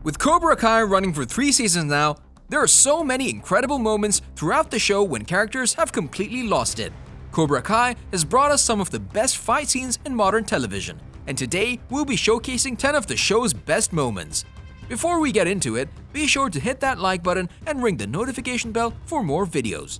With Cobra Kai running for 3 seasons now, there are so many incredible moments throughout the show when characters have completely lost it. Cobra Kai has brought us some of the best fight scenes in modern television, and today we'll be showcasing 10 of the show's best moments. Before we get into it, be sure to hit that like button and ring the notification bell for more videos.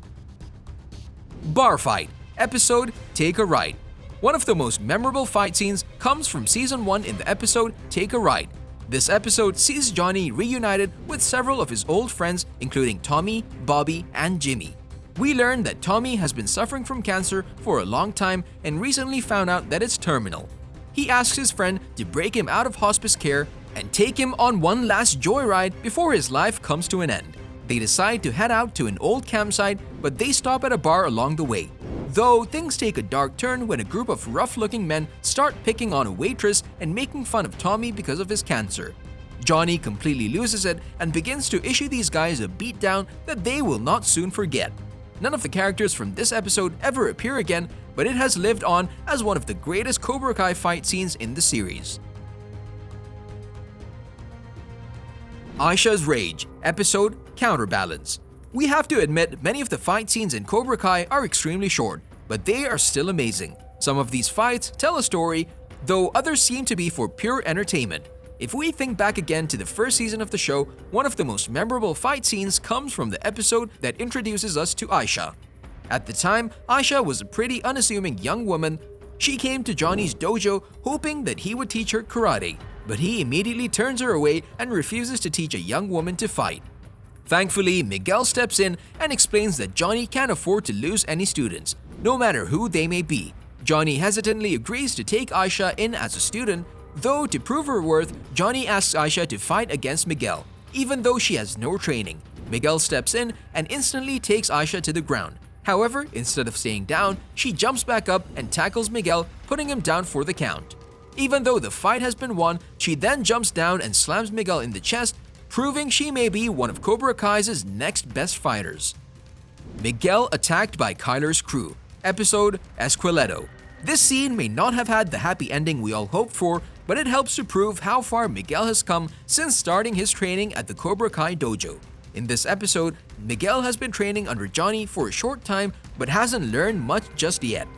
Bar Fight Episode Take a Ride. One of the most memorable fight scenes comes from Season 1 in the episode Take a Ride. This episode sees Johnny reunited with several of his old friends including Tommy, Bobby, and Jimmy. We learn that Tommy has been suffering from cancer for a long time and recently found out that it's terminal. He asks his friend to break him out of hospice care and take him on one last joyride before his life comes to an end. They decide to head out to an old campsite, but they stop at a bar along the way. Though things take a dark turn when a group of rough-looking men start picking on a waitress and making fun of Tommy because of his cancer. Johnny completely loses it and begins to issue these guys a beatdown that they will not soon forget. None of the characters from this episode ever appear again, but it has lived on as one of the greatest Cobra Kai fight scenes in the series. Ashas Rage Episode Counterbalance. We have to admit many of the fight scenes in Cobra Kai are extremely short, but they are still amazing. Some of these fights tell a story, though others seem to be for pure entertainment. If we think back again to the first season of the show, one of the most memorable fight scenes comes from the episode that introduces us to Aisha. At the time, Aisha was a pretty unassuming young woman. She came to Johnny's dojo hoping that he would teach her karate, but he immediately turns her away and refuses to teach a young woman to fight. Thankfully, Miguel steps in and explains that Johnny can't afford to lose any students, no matter who they may be. Johnny hesitantly agrees to take Aisha in as a student, though to prove her worth, Johnny asks Aisha to fight against Miguel, even though she has no training. Miguel steps in and instantly takes Aisha to the ground. However, instead of staying down, she jumps back up and tackles Miguel, putting him down for the count. Even though the fight has been won, she then jumps down and slams Miguel in the chest, proving she may be one of Cobra Kai's next best fighters. Miguel Attacked by Kyler's crew. Episode Esqueleto. This scene may not have had the happy ending we all hoped for, but it helps to prove how far Miguel has come since starting his training at the Cobra Kai dojo. In this episode, Miguel has been training under Johnny for a short time but hasn't learned much just yet.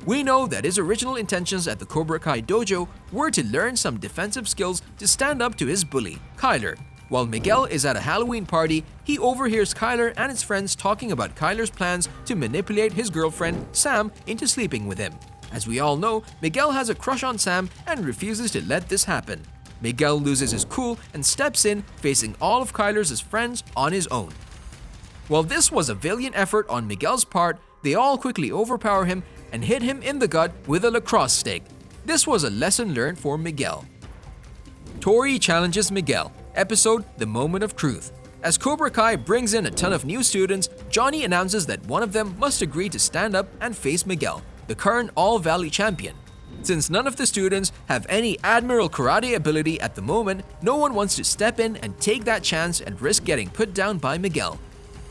We know that his original intentions at the Cobra Kai dojo were to learn some defensive skills to stand up to his bully, Kyler. While Miguel is at a Halloween party, he overhears Kyler and his friends talking about Kyler's plans to manipulate his girlfriend, Sam, into sleeping with him. As we all know, Miguel has a crush on Sam and refuses to let this happen. Miguel loses his cool and steps in, facing all of Kyler's friends on his own. While this was a valiant effort on Miguel's part, they all quickly overpower him and hit him in the gut with a lacrosse stick. This was a lesson learned for Miguel. Tori challenges Miguel. Episode The Moment of Truth. As Cobra Kai brings in a ton of new students, Johnny announces that one of them must agree to stand up and face Miguel, the current All-Valley champion. Since none of the students have any Admiral Karate ability at the moment, no one wants to step in and take that chance and risk getting put down by Miguel.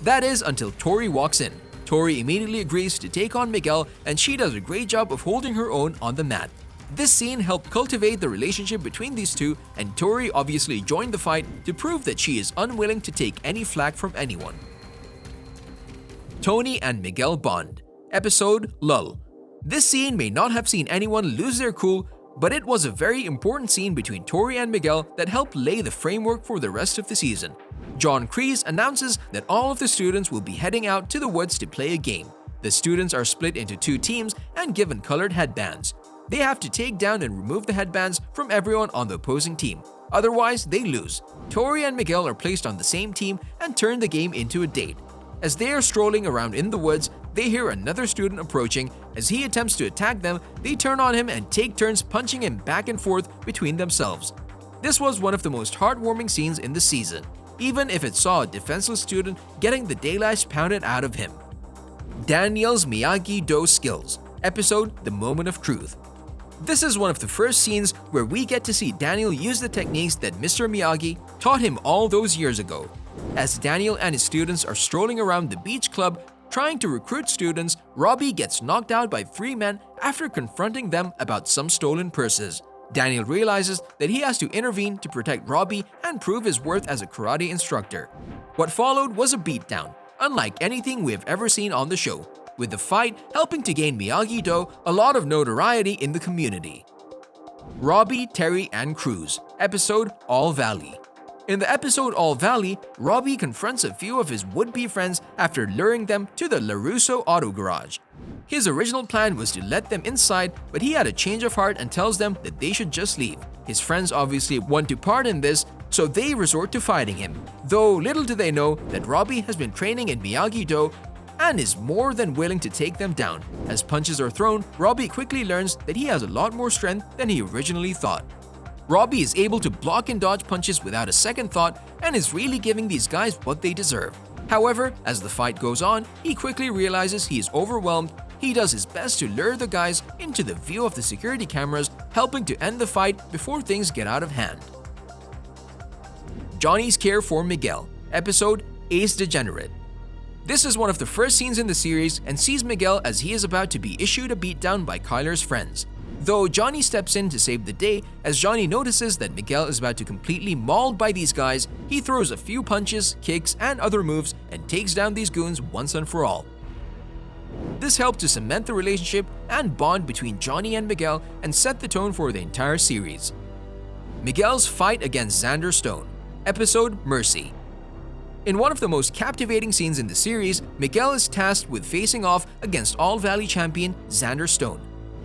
That is until Tori walks in. Tori immediately agrees to take on Miguel and she does a great job of holding her own on the mat. This scene helped cultivate the relationship between these two, and Tori obviously joined the fight to prove that she is unwilling to take any flack from anyone. Tony and Miguel bond. Episode Lull. This scene may not have seen anyone lose their cool, but it was a very important scene between Tori and Miguel that helped lay the framework for the rest of the season. John Kreese announces that all of the students will be heading out to the woods to play a game. The students are split into 2 teams and given colored headbands. They have to take down and remove the headbands from everyone on the opposing team. Otherwise, they lose. Tori and Miguel are placed on the same team and turn the game into a date. As they are strolling around in the woods, they hear another student approaching. As he attempts to attack them, they turn on him and take turns punching him back and forth between themselves. This was one of the most heartwarming scenes in the season, even if it saw a defenseless student getting the daylight pounded out of him. Daniel's Miyagi-Do skills. Episode The Moment of Truth. This is one of the first scenes where we get to see Daniel use the techniques that Mr. Miyagi taught him all those years ago. As Daniel and his students are strolling around the beach club trying to recruit students, Robbie gets knocked out by 3 men after confronting them about some stolen purses. Daniel realizes that he has to intervene to protect Robbie and prove his worth as a karate instructor. What followed was a beatdown, unlike anything we have ever seen on the show, with the fight helping to gain Miyagi-Do a lot of notoriety in the community. Robbie, Terry, and Cruz, episode All Valley. In the episode All Valley, Robbie confronts a few of his would-be friends after luring them to the LaRusso auto garage. His original plan was to let them inside, but he had a change of heart and tells them that they should just leave. His friends obviously want to part in this, so they resort to fighting him. Though little do they know that Robbie has been training in Miyagi-Do and is more than willing to take them down. As punches are thrown, Robbie quickly learns that he has a lot more strength than he originally thought. Robbie is able to block and dodge punches without a second thought and is really giving these guys what they deserve. However, as the fight goes on, he quickly realizes he is overwhelmed. He does his best to lure the guys into the view of the security cameras, helping to end the fight before things get out of hand. Johnny's care for Miguel, episode Ace Degenerate. This is one of the first scenes in the series and sees Miguel as he is about to be issued a beatdown by Kyler's friends. Though Johnny steps in to save the day, as Johnny notices that Miguel is about to completely mauled by these guys, he throws a few punches, kicks, and other moves and takes down these goons once and for all. This helped to cement the relationship and bond between Johnny and Miguel and set the tone for the entire series. Miguel's fight against Xander Stone, episode Mercy. In one of the most captivating scenes in the series, Miguel is tasked with facing off against All Valley champion Xander Stone.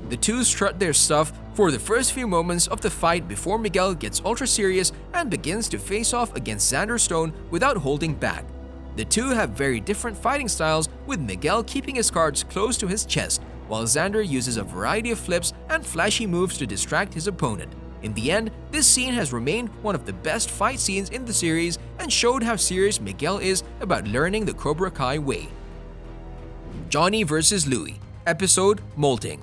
The two strut their stuff for the first few moments of the fight before Miguel gets ultra serious and begins to face off against Xander Stone without holding back. The two have very different fighting styles, with Miguel keeping his cards close to his chest, while Xander uses a variety of flips and flashy moves to distract his opponent. In the end, this scene has remained one of the best fight scenes in the series and showed how serious Miguel is about learning the Cobra Kai way. Johnny vs. Louie, episode Molting.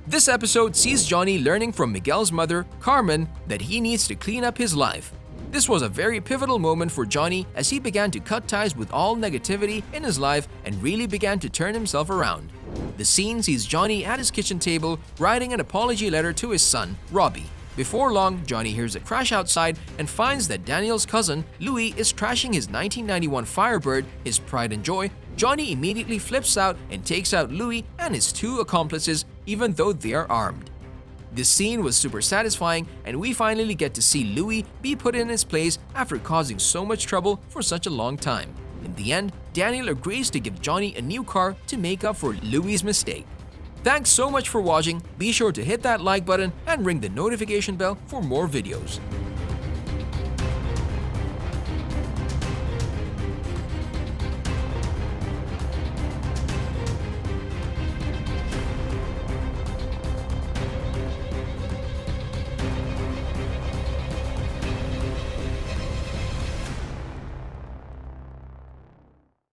This episode sees Johnny learning from Miguel's mother, Carmen, that he needs to clean up his life. This was a very pivotal moment for Johnny as he began to cut ties with all negativity in his life and really began to turn himself around. The scene sees Johnny at his kitchen table writing an apology letter to his son, Robbie. Before long, Johnny hears a crash outside and finds that Daniel's cousin, Louie, is trashing his 1991 Firebird, his pride and joy. Johnny immediately flips out and takes out Louie and his two accomplices, even though they are armed. This scene was super satisfying, and we finally get to see Louie be put in his place after causing so much trouble for such a long time. In the end, Daniel agrees to give Johnny a new car to make up for Louie's mistake. Thanks so much for watching. Be sure to hit that like button and ring the notification bell for more videos.